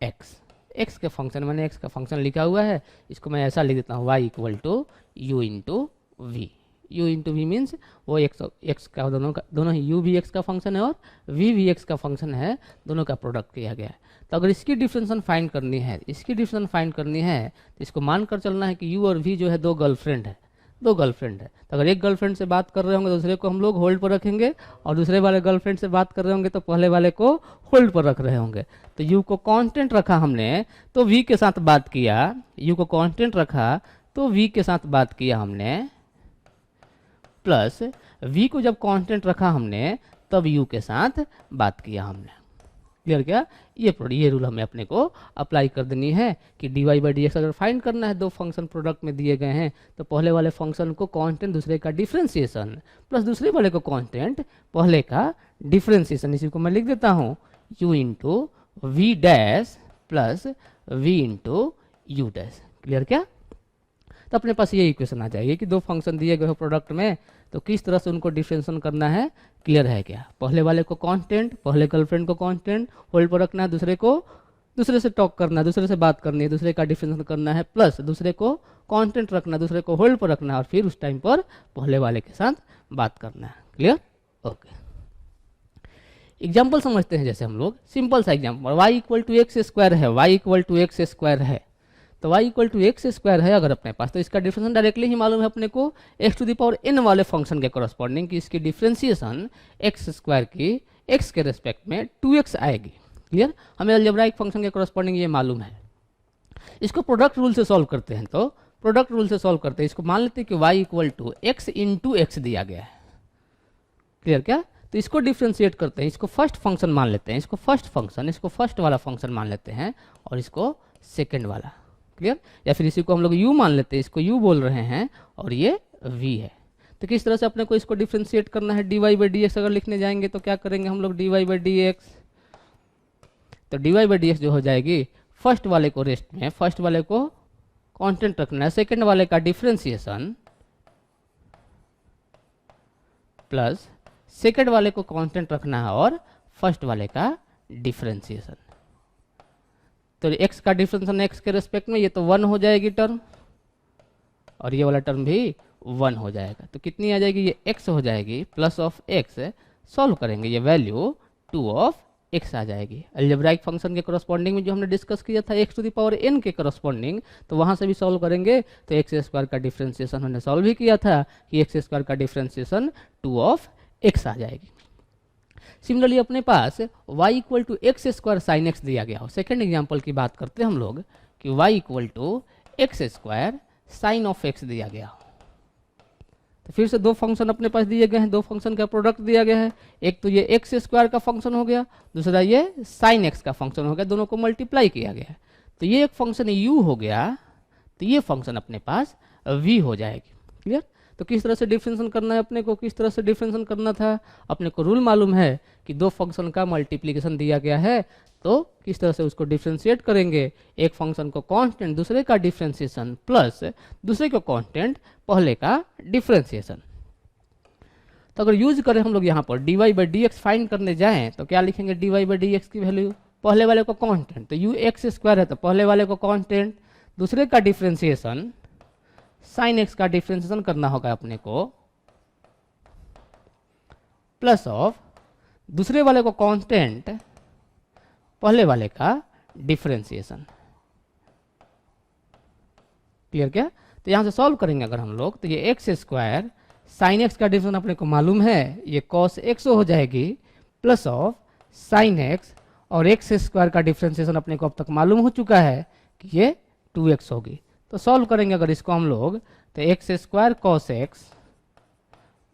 x के फंक्शन, मैंने x का फंक्शन लिखा हुआ है, इसको मैं ऐसा लिख देता हूँ y equal to u into v. u into v means वो x का, दोनों ही u भी x का फंक्शन है और v भी x का फंक्शन है, दोनों का प्रोडक्ट किया गया है। तो अगर इसकी डिफरेंशिएशन फाइंड करनी है, तो इसको मान कर चलना है कि u और v जो है दो गर्लफ्रेंड है। तो अगर एक गर्लफ्रेंड से बात कर रहे होंगे तो दूसरे को हम लोग होल्ड पर रखेंगे, और दूसरे वाले गर्लफ्रेंड से बात कर रहे होंगे तो पहले वाले को होल्ड पर रख रहे होंगे। तो u को कांस्टेंट रखा हमने तो v के साथ बात किया, u को कांस्टेंट रखा तो v के साथ बात किया हमने, प्लस v को जब कांस्टेंट रखा हमने तब u के साथ बात किया हमने। क्लियर क्या? ये रूल हमें अपने को अप्लाई कर देनी है कि dy बाई डी एक्स अगर फाइंड करना है, दो फंक्शन प्रोडक्ट में दिए गए हैं तो पहले वाले फंक्शन को कांस्टेंट, दूसरे का डिफरेंशिएशन, प्लस दूसरे वाले को कांस्टेंट, पहले का डिफरेंशिएशन, इसी को मैं लिख देता हूँ u into v dash plus v into u dash. Clear क्या? तो अपने पास ये इक्वेशन आ जाएगी कि दो फंक्शन दिए गए हो प्रोडक्ट में तो किस तरह से उनको डिफरेंशिएशन करना है। क्लियर है क्या? पहले वाले को कांस्टेंट, पहले गर्लफ्रेंड को कांस्टेंट होल्ड पर रखना है, दूसरे को दूसरे से टॉक करना है, दूसरे से बात करनी है, दूसरे का डिफरेंशिएशन करना है, प्लस दूसरे को कांस्टेंट रखना, दूसरे को होल्ड पर रखना है, और फिर उस टाइम पर पहले वाले के साथ बात करना है। क्लियर? ओके। एग्जाम्पल समझते हैं, जैसे हम लोग सिंपल सा example, y equal to x square है, y equal to x square है, तो y equal to x square है अगर अपने पास, तो इसका डिफरेंशिएशन डायरेक्टली ही मालूम है अपने को x to the power n वाले फंक्शन के करस्पॉन्डिंग कि इसकी डिफरेंशिएशन एक्स स्क्वायर की x के रेस्पेक्ट में 2x आएगी। क्लियर? हमें अलजेब्राइक फंक्शन के करस्पॉन्डिंग ये मालूम है। इसको प्रोडक्ट रूल से सॉल्व करते हैं, तो प्रोडक्ट रूल से सॉल्व करते हैं, इसको मान लेते हैं कि y equal to x into x दिया गया है। क्लियर क्या? तो इसको डिफ्रेंशिएट करते हैं, इसको फर्स्ट फंक्शन मान लेते हैं, इसको फर्स्ट फंक्शन, इसको फर्स्ट वाला फंक्शन मान लेते हैं, और इसको सेकंड वाला। क्लियर? या फिर इसी को हम लोग u मान लेते हैं, इसको u बोल रहे हैं, और ये v है। तो किस तरह से अपने को इसको डिफ्रेंशिएट करना है, dy बाई डी एक्स अगर लिखने जाएंगे तो क्या करेंगे हम लोग, dy बाई डी एक्स, तो dy बाई डी एक्स जो हो जाएगी, फर्स्ट वाले को रेस्ट में, फर्स्ट वाले को कांस्टेंट रखना है, सेकंड वाले का डिफ्रेंशिएशन प्लस सेकंड वाले को कांस्टेंट रखना है, और फर्स्ट वाले का डिफ्रेंशिएशन। तो x का डिफ्रेंशिएशन x के रेस्पेक्ट में, ये तो 1 हो जाएगी टर्म, और ये वाला टर्म भी 1 हो जाएगा। तो कितनी आ जाएगी, ये x हो जाएगी, प्लस ऑफ x सॉल्व करेंगे, ये वैल्यू 2 ऑफ x आ जाएगी। अलजेब्राइक फंक्शन के करस्पॉन्डिंग में जो हमने डिस्कस किया था x to the power n के करस्पॉन्डिंग, तो वहां से भी सॉल्व करेंगे, तो एक्स स्क्वायर का डिफ्रेंशिएशन हमने सॉल्व भी किया था कि एक्स स्क्वायर का डिफ्रेंशिएशन 2 ऑफ x आ जाएगी। सिमिलरली अपने पास y equal to x square sine x दिया गया हो, सेकेंड एग्जाम्पल की बात करते हैं हम लोग कि y equal to x square sine of x दिया गया हो। तो फिर से दो फंक्शन अपने पास दिए गए हैं, दो फंक्शन का प्रोडक्ट दिया गया है, एक तो ये एक्स स्क्वायर का फंक्शन हो गया, दूसरा ये साइन एक्स का फंक्शन हो गया, दोनों को मल्टीप्लाई किया गया है। तो ये एक फंक्शन u हो गया, तो ये फंक्शन अपने पास v हो जाएगी। क्लियर? तो किस तरह से डिफरेंशिएशन करना है अपने को, किस तरह से डिफरेंशिएशन करना था, अपने को रूल मालूम है कि दो फंक्शन का मल्टीप्लिकेशन दिया गया है, तो किस तरह से उसको डिफरेंशिएट करेंगे, एक फंक्शन को कांस्टेंट, दूसरे का डिफरेंशिएशन, प्लस दूसरे को कांस्टेंट, पहले का डिफरेंशिएशन। तो अगर यूज करें हम लोग यहाँ पर dy by D x find करने जाएं, तो क्या लिखेंगे, dy बाई डी एक्स की वैल्यू, पहले वाले को कांस्टेंट, तो u एक्स स्क्वायर है, तो पहले वाले को कांस्टेंट, दूसरे का डिफरेंशिएशन साइन एक्स का डिफरेंशिएशन करना होगा अपने को, प्लस ऑफ दूसरे वाले को कांस्टेंट, पहले वाले का डिफरेंशिएशन। क्लियर क्या? तो यहां से सॉल्व करेंगे अगर हम लोग, तो ये एक्स स्क्वायर साइन एक्स का डिफरेंशिएशन अपने को मालूम है, ये कॉस एक्स हो जाएगी, प्लस ऑफ साइन एक्स, और एक्स स्क्वायर का डिफरेंशिएशन अपने को अब तक मालूम हो चुका है कि ये 2x होगी। तो सॉल्व करेंगे अगर इसको हम लोग, तो x square cos x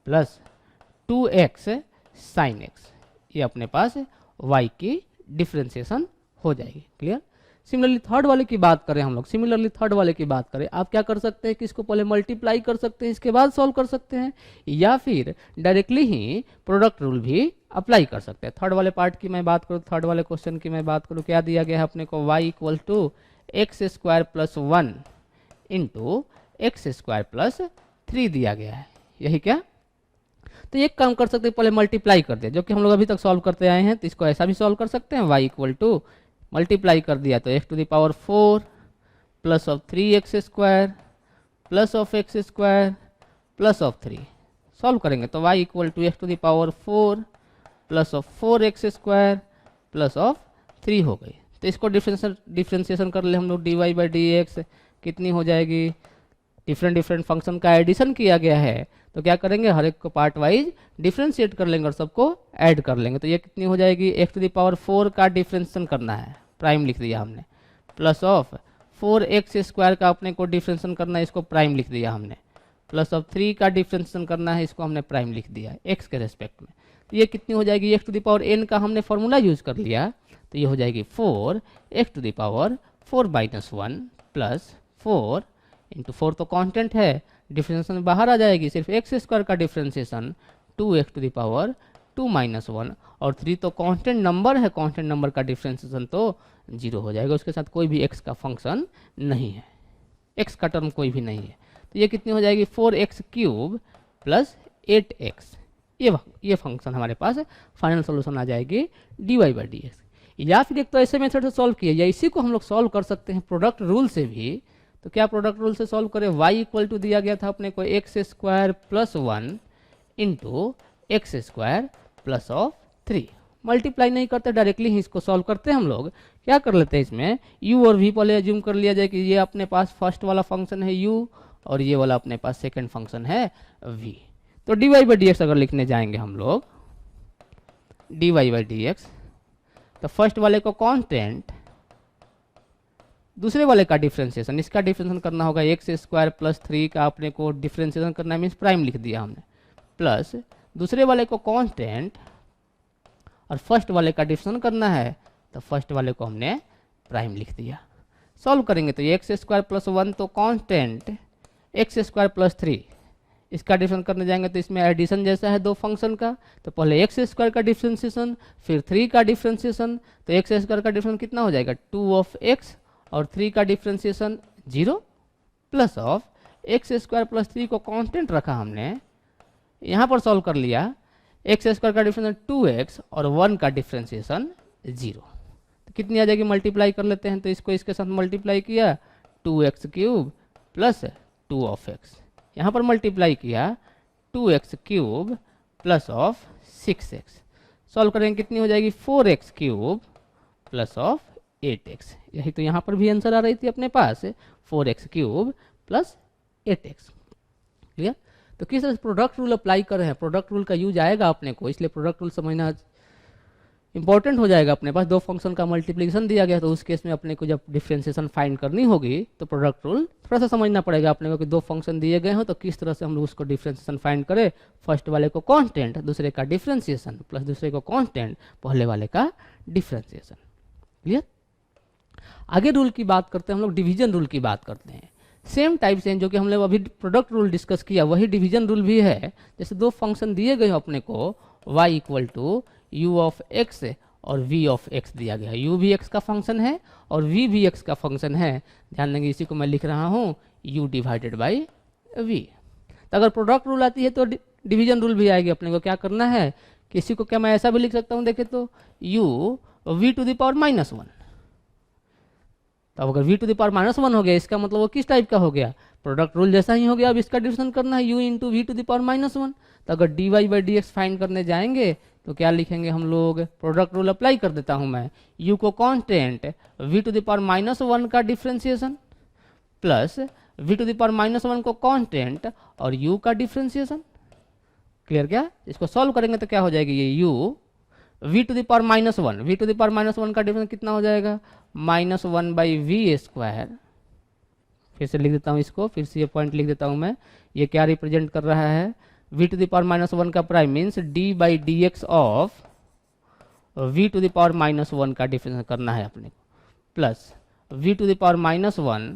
plus 2x sine x, ये अपने पास y की डिफरेंशिएशन हो जाएगी। क्लियर? सिमिलरली थर्ड वाले की बात करें हम लोग, सिमिलरली थर्ड वाले की बात करें, आप क्या कर सकते हैं कि इसको पहले मल्टीप्लाई कर सकते हैं, इसके बाद सॉल्व कर सकते हैं, या फिर डायरेक्टली ही प्रोडक्ट रूल भी अप्लाई कर सकते हैं। थर्ड वाले पार्ट की मैं बात करूँ, थर्ड वाले क्वेश्चन की मैं बात करूँ, क्या दिया गया है अपने को, y equal to x square plus 1 into x square plus 3 दिया गया है, यही क्या? तो एक काम कर सकते हैं, पहले मल्टीप्लाई कर दिया, जो कि हम लोग अभी तक सॉल्व करते आए हैं, तो इसको ऐसा भी सॉल्व कर सकते हैं, y इक्वल टू मल्टीप्लाई कर दिया तो x to the power 4 plus of 3x square plus of x square plus of 3, solve करेंगे तो y equal to x to the power 4 plus of 4x square plus of 3 हो गई। तो इसको differentiation कर ले हम लोग, dy बाई डी एक्स कितनी हो जाएगी, डिफरेंट फंक्शन का एडिशन किया गया है, तो क्या करेंगे, हर एक को पार्ट वाइज डिफरेंशिएट कर लेंगे और सबको ऐड कर लेंगे। तो ये कितनी हो जाएगी, एक्स टू द पावर 4 का डिफरेंशिएशन करना है, प्राइम लिख दिया हमने, प्लस ऑफ 4x स्क्वायर का अपने को डिफरेंशिएशन करना है, इसको प्राइम लिख दिया हमने, प्लस ऑफ 3 का डिफरेंशिएशन करना है, इसको हमने प्राइम लिख दिया x के रेस्पेक्ट में। तो ये कितनी हो जाएगी, x to the power n का हमने फॉर्मूला यूज कर लिया, तो ये हो जाएगी 4x to the power 4 minus 1 plus 4 into 4 तो कांस्टेंट है, डिफरेंशिएशन बाहर आ जाएगी, सिर्फ एक्स स्क्वायर का differentiation 2x to the power 2 minus 1, और 3 तो कांस्टेंट नंबर है, कांस्टेंट नंबर का डिफरेंशिएशन तो 0 हो जाएगा, उसके साथ कोई भी x का फंक्शन नहीं है, x का टर्म कोई भी नहीं है। तो ये कितनी हो जाएगी, 4x क्यूब प्लस 8x, ये फंक्शन हमारे पास फाइनल सोल्यूशन आ जाएगी dy बाई डी एक्स। या फिर एक तो ऐसे मेथड से सॉल्व किया, या इसी को हम लोग सॉल्व कर सकते हैं प्रोडक्ट रूल से भी। तो क्या प्रोडक्ट रूल से सॉल्व करें, y इक्वल टू दिया गया था अपने को x square plus 1 into x square plus of 3। Multiply नहीं करते, डायरेक्टली ही इसको सॉल्व करते हैं हम लोग। क्या कर लेते हैं इसमें, u और v पहले एज्यूम कर लिया जाए कि ये अपने पास फर्स्ट वाला फंक्शन है u और ये वाला अपने पास सेकंड फंक्शन है v। तो dy बाई डी अगर लिखने जाएंगे हम लोग dy बाई डी, तो फर्स्ट वाले को कांस्टेंट, दूसरे वाले का डिफ्रेंशिएशन, इसका डिफ्रेंशिएशन करना होगा एक्स स्क्वायर प्लस 3 का अपने को डिफ्रेंशिएशन करना है, मीन्स प्राइम लिख दिया हमने, प्लस दूसरे वाले को कांस्टेंट और फर्स्ट वाले का डिफ्रेंशिएशन करना है तो फर्स्ट वाले को हमने प्राइम लिख दिया। सॉल्व करेंगे तो एक्स स्क्वायर प्लस 1 तो कांस्टेंट एक्स स्क्वायर प्लस 3, इसका डिफरेंस करने जाएंगे तो इसमें एडिशन जैसा है दो फंक्शन का, तो पहले एक्स स्क्वायर का डिफ्रेंशिएशन फिर 3 का डिफ्रेंशिएशन, तो एक्स स्क्वायर का डिफरेंस कितना हो जाएगा 2 ऑफ एक्स और 3 का differentiation 0 plus of x square plus 3 को कांस्टेंट रखा हमने, यहाँ पर सॉल्व कर लिया, एक्स स्क्वायर का डिफ्रेंशिएशन 2x और 1 का डिफ्रेंशिएशन 0। तो कितनी आ जाएगी, मल्टीप्लाई कर लेते हैं, तो इसको इसके साथ मल्टीप्लाई किया 2x cube plus 2 of x, यहाँ पर मल्टीप्लाई किया 2x cube plus of 6x। Solve करेंगे कितनी हो जाएगी 4x cube plus of 8x। यही तो यहाँ पर भी आंसर आ रही थी अपने पास 4x cube plus 8x। Clear. तो किस तरह से प्रोडक्ट रूल अप्लाई कर रहे हैं, प्रोडक्ट रूल का यूज आएगा अपने को, इसलिए प्रोडक्ट रूल समझना इंपॉर्टेंट हो जाएगा। अपने पास दो फंक्शन का मल्टीप्लिकेशन दिया गया तो उस केस में अपने को जब डिफरेंशिएशन फाइंड करनी होगी तो प्रोडक्ट रूल थोड़ा सा समझना पड़ेगा अपने को कि दो फंक्शन दिए गए हो तो किस तरह से हम लोग उसको डिफरेंशिएशन फाइंड करें, फर्स्ट वाले को कांस्टेंट दूसरे का डिफरेंशिएशन प्लस दूसरे को कांस्टेंट पहले वाले का डिफरेंशिएशन। क्लियर। आगे रूल की बात करते हैं हम लोग, डिवीजन रूल की बात करते हैं। सेम टाइप से जो कि हम लोग अभी प्रोडक्ट रूल डिस्कस किया वही डिवीजन रूल भी है। जैसे दो फंक्शन दिए गए हो अपने को y equal to u of x और v ऑफ x दिया गया है, u भी x का फंक्शन है और v भी x का फंक्शन है। ध्यान देंगे इसी को मैं लिख रहा हूँ u डिवाइडेड बाई v। तो अगर प्रोडक्ट रूल आती है तो डिवीजन रूल भी आएगी। अपने को क्या करना है, किसी को क्या मैं ऐसा भी लिख सकता हूँ, देखे तो u v to the power -1। तो अगर v टू द पावर -1 हो गया इसका मतलब वो किस टाइप का हो गया, प्रोडक्ट रूल जैसा ही हो गया। अब इसका डिविजन करना है u into v to the power -1। तो अगर dy by D x find करने जाएंगे तो क्या लिखेंगे हम लोग, प्रोडक्ट रूल अप्लाई कर देता हूं मैं, u को constant v to the power -1 का differentiation plus v to the power -1 को कांस्टेंट और u का डिफरेंशिएशन। क्लियर क्या। इसको सॉल्व करेंगे तो क्या हो जाएगी, ये u v to the power -1, v to the power -1 का डिफरेंस कितना हो जाएगा -1 बाई वी स्क्वायर। फिर से लिख देता हूँ इसको, फिर से ये पॉइंट लिख देता हूँ मैं, ये क्या रिप्रेजेंट कर रहा है, v टू द पावर -1 का prime means d by D x of v to the power -1 का डिफरेंस करना है अपने को, plus v to the power -1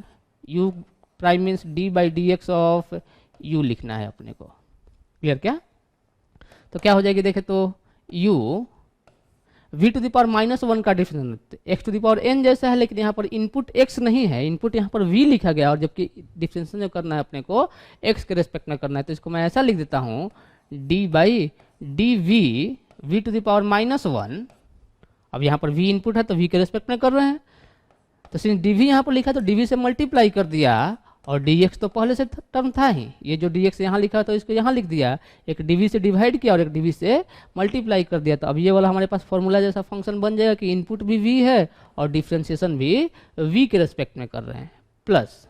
u prime means d by D x of u लिखना है अपने को। क्लियर क्या। तो क्या हो जाएगी देखे तो u v to the power -1 का difference x to the power n जैसा है, लेकिन यहाँ पर इनपुट x नहीं है, इनपुट यहाँ पर v लिखा गया और जबकि डिफरेंशिएशन जो करना है अपने को x के रेस्पेक्ट में करना है। तो इसको मैं ऐसा लिख देता हूँ d by d v to the power -1। अब यहाँ पर v इनपुट है तो v के रेस्पेक्ट में कर रहे हैं, तो सिंस dv यहाँ पर लिखा तो dv से मल्टीप्लाई कर दिया और dx तो पहले से टर्म था ही, ये जो dx यहाँ लिखा तो इसको यहाँ लिख दिया, एक dv से डिवाइड किया और एक dv से मल्टीप्लाई कर दिया। तो अब ये वाला हमारे पास फॉर्मूला जैसा फंक्शन बन जाएगा कि इनपुट भी v है और डिफरेंशिएशन भी v के रेस्पेक्ट में कर रहे हैं, plus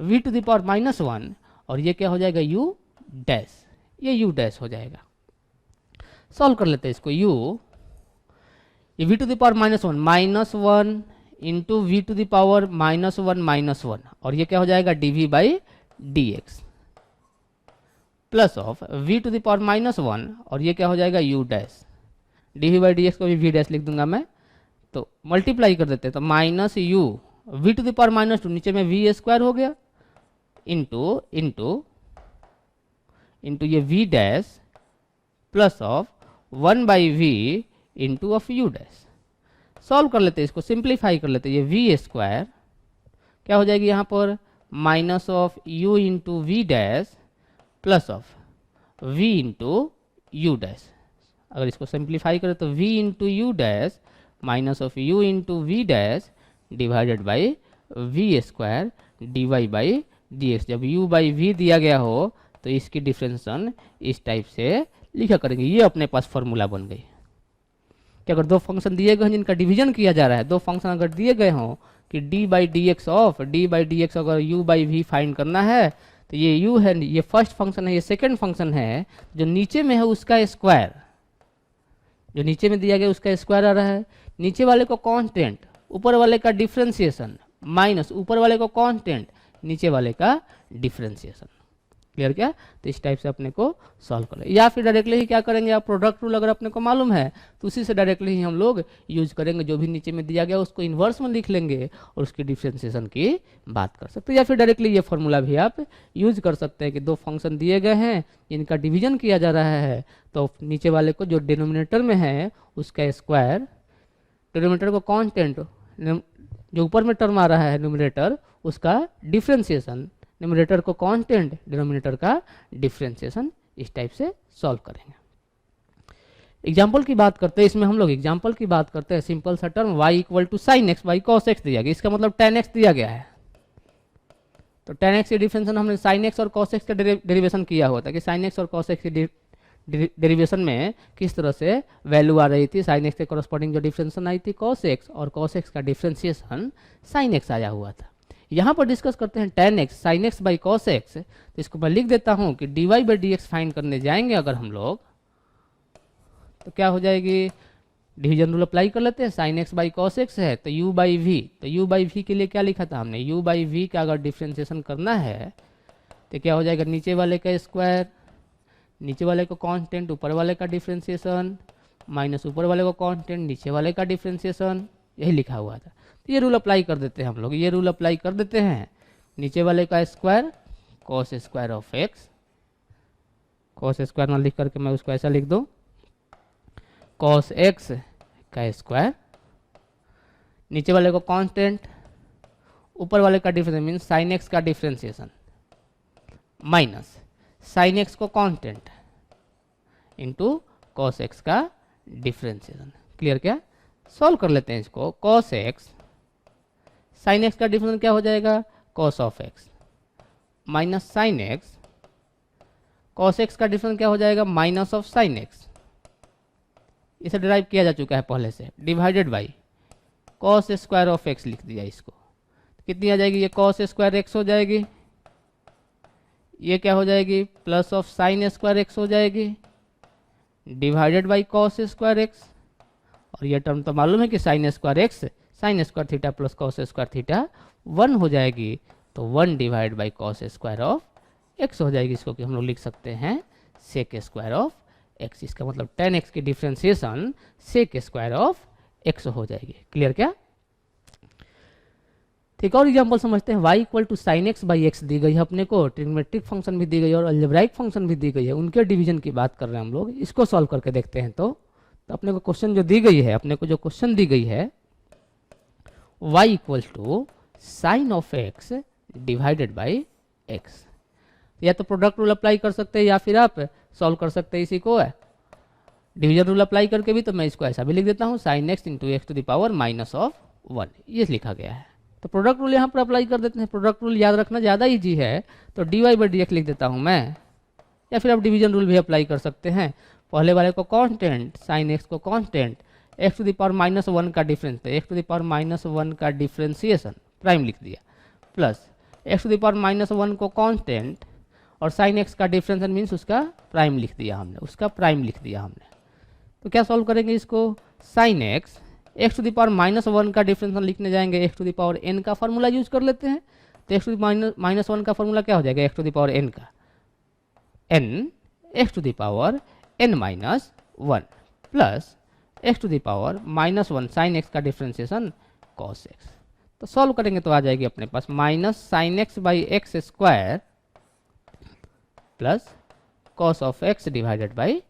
v to the power -1 और ये क्या हो जाएगा u डैश, ये u डैश हो जाएगा। सॉल्व कर लेते हैं इसको, u ये v to the power -1 into v to the power -1 और ये क्या हो जाएगा dv by D x plus of v to the power -1 और ये क्या हो जाएगा u dash, dv by D x को भी v डैश लिख दूंगा मैं, तो मल्टीप्लाई कर देते हैं तो minus u v to the power -2 नीचे में v स्क्वायर हो गया इंटू इंटू इंटू ये v dash plus of 1 by v into of u dash. Solve कर लेते हैं इसको, सिंप्लीफाई कर लेते हैं, ये वी स्क्वायर क्या हो जाएगी यहाँ पर minus of u into v dash plus of v into u dash. अगर इसको सिंप्लीफाई करें तो v into u dash minus of u into v dash divided by v square d y by D x. जब u by v दिया गया हो तो इसकी डिफ्रेंशन इस टाइप से लिखा करेंगे। ये अपने पास फॉर्मूला बन गई कि अगर दो फंक्शन दिए गए हैं जिनका डिवीजन किया जा रहा है, दो फंक्शन अगर दिए गए हों कि D by D x of D by D x अगर u बाई वी फाइंड करना है तो ये u है, ये फर्स्ट फंक्शन है, ये सेकंड फंक्शन है, जो नीचे में है उसका स्क्वायर, जो नीचे में दिया गया उसका स्क्वायर आ रहा है, नीचे वाले को कांस्टेंट, ऊपर वाले का डिफरेंशिएशन माइनस ऊपर वाले को कांस्टेंट, नीचे वाले का डिफरेंशिएशन। क्लियर क्या? तो इस टाइप से अपने को सॉल्व करें, या फिर डायरेक्टली ही क्या करेंगे, आप प्रोडक्ट रूल अगर अपने को मालूम है तो उसी से डायरेक्टली ही हम लोग यूज करेंगे, जो भी नीचे में दिया गया उसको इन्वर्स में लिख लेंगे और उसकी डिफरेंशिएशन की बात कर सकते हैं। या फिर डायरेक्टली ये फॉर्मूला भी आप यूज कर सकते हैं कि दो फंक्शन दिए गए हैं जिनका डिवीजन किया जा रहा है, तो नीचे वाले को जो डिनोमिनेटर में है उसका स्क्वायर, डिनोमिनेटर को कॉन्स्टेंट, जो ऊपर में टर्म आ रहा है न्यूमरेटर उसका डिफरेंशिएशन, न्यूमरेटर को कांस्टेंट, डिनोमिनेटर का डिफरेंशिएशन, इस टाइप से सॉल्व करेंगे। एग्जाम्पल की बात करते हैं, इसमें हम लोग एग्जाम्पल की बात करते हैं। सिंपल सा term y equal to sine x by cos x दिया गया, इसका मतलब tan x दिया गया है, तो tan x की डिफरेंशिएशन हमने sin x और cos x का डेरिवेशन किया हुआ था कि sin x और cos x की डेरिवेशन में किस तरह से वैल्यू आ रही थी, sin x के कॉरस्पॉन्डिंग जो डिफरेंशिएशन आई थी cos x, और cos x का डिफरेंशिएशन sin x आया हुआ था। यहाँ पर डिस्कस करते हैं tan x sin x by cos x, तो इसको मैं लिख देता हूँ कि dy by D x find करने जाएंगे अगर हम लोग तो क्या हो जाएगी, डिवीजन रूल अप्लाई कर लेते हैं, sin x by cos x है तो u बाई वी, तो u बाई वी के लिए क्या लिखा था हमने, u बाई वी का अगर डिफ्रेंशिएशन करना है तो क्या हो जाएगा, नीचे वाले का स्क्वायर, नीचे वाले को कांस्टेंट, ऊपर वाले का डिफरेंशिएशन माइनस ऊपर वाले को कांस्टेंट, नीचे वाले का डिफरेंशिएशन, यही लिखा हुआ था। तो ये रूल अप्लाई कर देते हैं हम लोग, ये रूल अप्लाई कर देते हैं, नीचे वाले का square cos square of x, cos square ना लिख करके मैं उसको ऐसा लिख दूं, कॉस एक्स का स्क्वायर, नीचे वाले को कांस्टेंट, ऊपर वाले का डिफरेंस मीन साइन एक्स का डिफरेंशिएशन माइनस साइन एक्स को कांस्टेंट इंटू कॉस एक्स का डिफरेंशिएशन। क्लियर क्या? सॉल्व कर लेते हैं इसको, कॉस एक्स साइन एक्स का डिफरेंस क्या हो जाएगा, cos of x minus sine x, cos X का डिफरेंस क्या हो जाएगा, माइनस ऑफ साइन एक्स, इसे डिराइव किया जा चुका है पहले से, divided by cos square of x लिख दिया इसको, कितनी आ जाएगी, ये कॉस स्क्वायर एक्स हो जाएगी, ये क्या हो जाएगी, plus of sine square x हो जाएगी divided by cos square x, और ये टर्म तो मालूम है कि sine square x sine square theta plus cos square theta 1 हो जाएगी, तो 1 divide by cos square of x हो जाएगी, इसको कि हम लोग लिख सकते हैं सेक स्क्वायर ऑफ एक्स, इसका मतलब tan x की डिफरेंशिएशन सेक स्क्वायर ऑफ एक्स हो जाएगी। क्लियर क्या? ठीक, और एग्जांपल समझते हैं, y equal to sine x by X दी गई है अपने को, ट्रिग्नोमेट्रिक फंक्शन भी दी गई है और अलजेब्राइक फंक्शन भी दी गई है, उनके डिवीजन की बात कर रहे हैं हम लोग, इसको सॉल्व करके देखते हैं। तो अपने को क्वेश्चन जो दी गई है, अपने को जो क्वेश्चन दी गई है y equal to sine of x divided by x, या तो प्रोडक्ट रूल अप्लाई कर सकते हैं या फिर आप सॉल्व कर सकते हैं इसी को है डिवीजन रूल अप्लाई करके भी, तो मैं इसको ऐसा भी लिख देता हूँ sine x into x to the power minus of 1, ये लिखा गया है। तो प्रोडक्ट रूल यहाँ पर अप्लाई कर देते हैं, प्रोडक्ट रूल याद रखना ज़्यादा ईजी है, तो d y by D x लिख देता हूँ मैं, या फिर आप डिवीजन रूल भी अप्लाई कर सकते हैं, पहले वाले को कांस्टेंट साइन एक्स को constant, x to the power minus 1 का डिफरेंस, तो x to the power minus 1 का डिफरेंशिएशन प्राइम लिख दिया, plus x to the power minus 1 को कांस्टेंट और साइन एक्स का डिफरेंशिएशन मीन्स उसका प्राइम लिख दिया हमने, उसका प्राइम लिख दिया हमने। तो क्या सॉल्व करेंगे इसको, sine x x to the power minus 1 का डिफरेंशिएशन लिखने जाएंगे, x to the power N का फॉर्मूला यूज कर लेते हैं, तो एक्स टू द माइनस 1 का फॉर्मूला क्या हो जाएगा, X to the power N का N X to the power N minus 1 plus x to the power minus 1 sine x का डिफरेंशिएशन कॉस एक्स। तो सॉल्व करेंगे तो आ जाएगी अपने पास minus sine x by X square plus cos of x divided by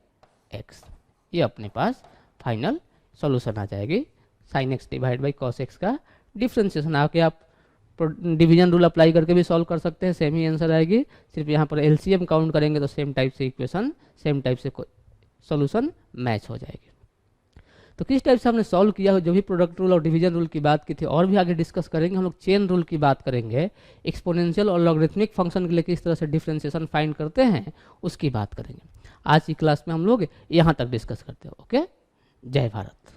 X, ये अपने पास फाइनल सॉल्यूशन आ जाएगी। Sine X divide by cos X का डिफरेंशिएशन आके आप डिवीजन रूल अप्लाई करके भी सॉल्व कर सकते हैं, सेम ही आंसर आएगी, सिर्फ यहाँ पर एलसीएम काउंट करेंगे तो सेम टाइप से इक्वेशन सेम टाइप से सॉल्यूशन मैच हो जाएगी। तो किस टाइप से हमने सॉल्व किया हो, जो भी प्रोडक्ट रूल और डिवीजन रूल की बात की थी, और भी आगे डिस्कस करेंगे। हम लोग चेन रूल की बात करेंगे, एक्सपोनेंशियल और लॉगरिथमिक फंक्शन के लिए किस तरह से डिफरेंशिएशन फाइंड करते हैं उसकी बात करेंगे। आज की क्लास में हम लोग यहाँ तक डिस्कस करते हैं। ओके, जय भारत।